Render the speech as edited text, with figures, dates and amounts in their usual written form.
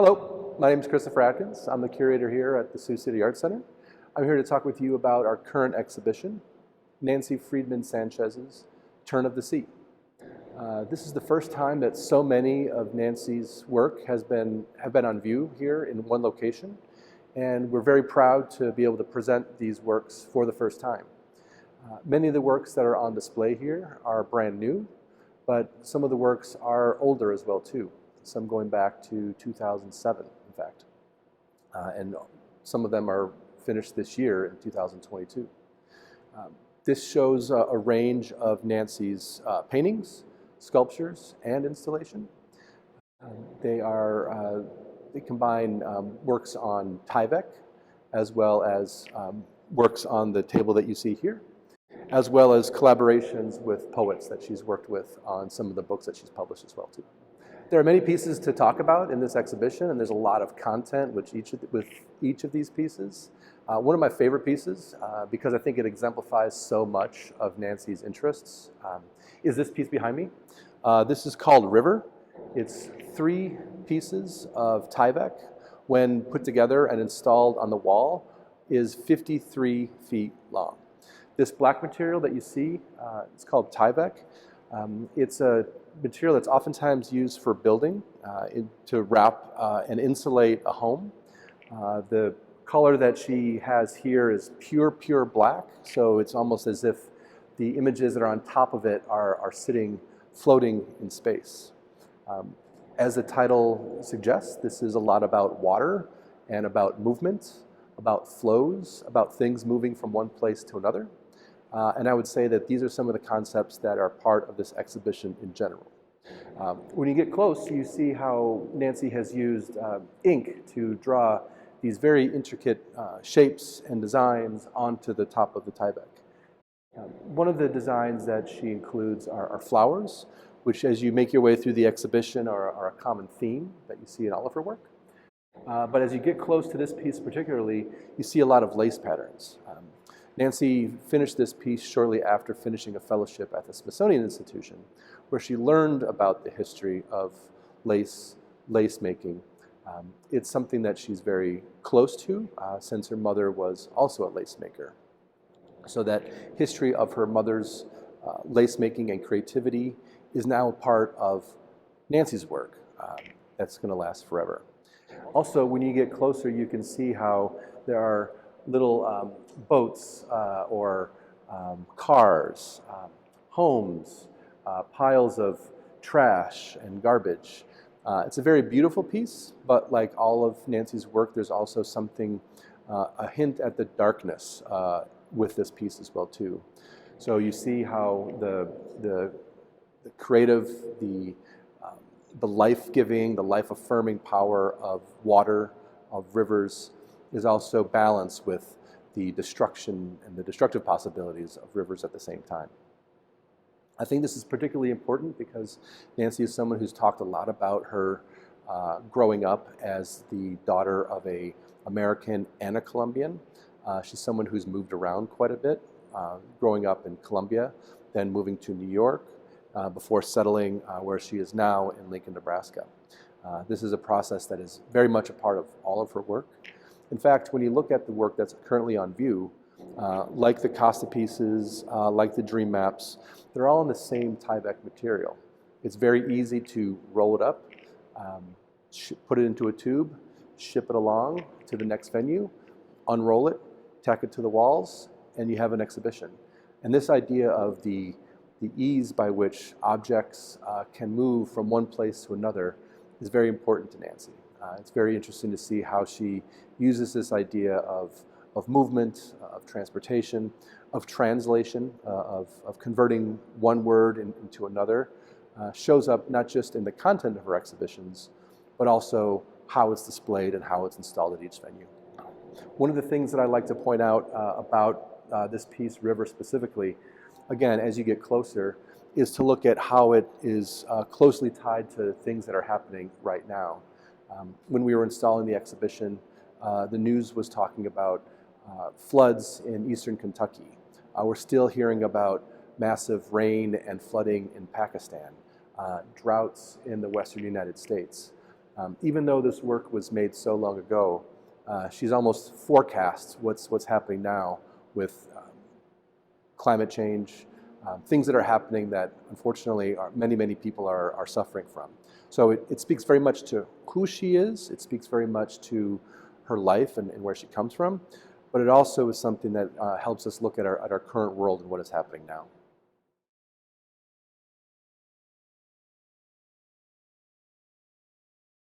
Hello, my name is Christopher Atkins. I'm the curator here at the Sioux City Art Center. I'm here to talk with you about our current exhibition, Nancy Friedman Sanchez's Turn of the Sea. This is the first time that so many of Nancy's work have been on view here in one location, and we're very proud to be able to present these works for the first time. Many of the works that are on display here are brand new, but some of the works are older as well too. Some going back to 2007, in fact. And some of them are finished this year in 2022. This shows a range of Nancy's paintings, sculptures, and installation. They combine works on Tyvek, as well as works on the table that you see here, as well as collaborations with poets that she's worked with on some of the books that she's published as well too. There are many pieces to talk about in this exhibition, and there's a lot of content with each of these pieces. One of my favorite pieces, because I think it exemplifies so much of Nancy's interests, is this piece behind me. This is called River. It's 3 pieces of Tyvek. When put together and installed on the wall, is 53 feet long. This black material that you see, it's called Tyvek. It's a material that's oftentimes used for building, to wrap and insulate a home. The color that she has here is pure black, so it's almost as if the images that are on top of it are floating in space. As the title suggests, this is a lot about water and about movement, about flows, about things moving from one place to another. And I would say that these are some of the concepts that are part of this exhibition in general. When you get close, you see how Nancy has used ink to draw these very intricate shapes and designs onto the top of the Tyvek. One of the designs that she includes are flowers, which as you make your way through the exhibition are a common theme that you see in all of her work. But as you get close to this piece particularly, you see a lot of lace patterns. Nancy finished this piece shortly after finishing a fellowship at the Smithsonian Institution, where she learned about the history of lace making. It's something that she's very close to, since her mother was also a lace maker. So that history of her mother's lace making and creativity is now a part of Nancy's work that's going to last forever. Also, when you get closer, you can see how there are little boats or cars, homes, piles of trash and garbage. It's a very beautiful piece, but like all of Nancy's work, there's also something, a hint at the darkness with this piece as well too. So you see how the creative, the life-giving, the life-affirming power of water, of rivers, is also balanced with the destruction and the destructive possibilities of rivers at the same time. I think this is particularly important because Nancy is someone who's talked a lot about her growing up as the daughter of an American and a Colombian. She's someone who's moved around quite a bit, growing up in Colombia, then moving to New York, before settling where she is now in Lincoln, Nebraska. This is a process that is very much a part of all of her work. In fact, when you look at the work that's currently on view, like the Costa pieces, like the Dream Maps, they're all in the same Tyvek material. It's very easy to roll it up, put it into a tube, ship it along to the next venue, unroll it, tack it to the walls, and you have an exhibition. And this idea of the ease by which objects can move from one place to another is very important to Nancy. It's very interesting to see how she uses this idea of movement, of transportation, of translation, of converting one word into another. Shows up not just in the content of her exhibitions, but also how it's displayed and how it's installed at each venue. One of the things that I like to point out about this piece, River specifically, again, as you get closer, is to look at how it is closely tied to things that are happening right now. When we were installing the exhibition, the news was talking about floods in eastern Kentucky. We're still hearing about massive rain and flooding in Pakistan, droughts in the western United States. Even though this work was made so long ago, she's almost forecasts what's happening now with climate change, things that are happening that unfortunately many people are suffering from. So it speaks very much to who she is, it speaks very much to her life and where she comes from, but it also is something that helps us look at our current world and what is happening now.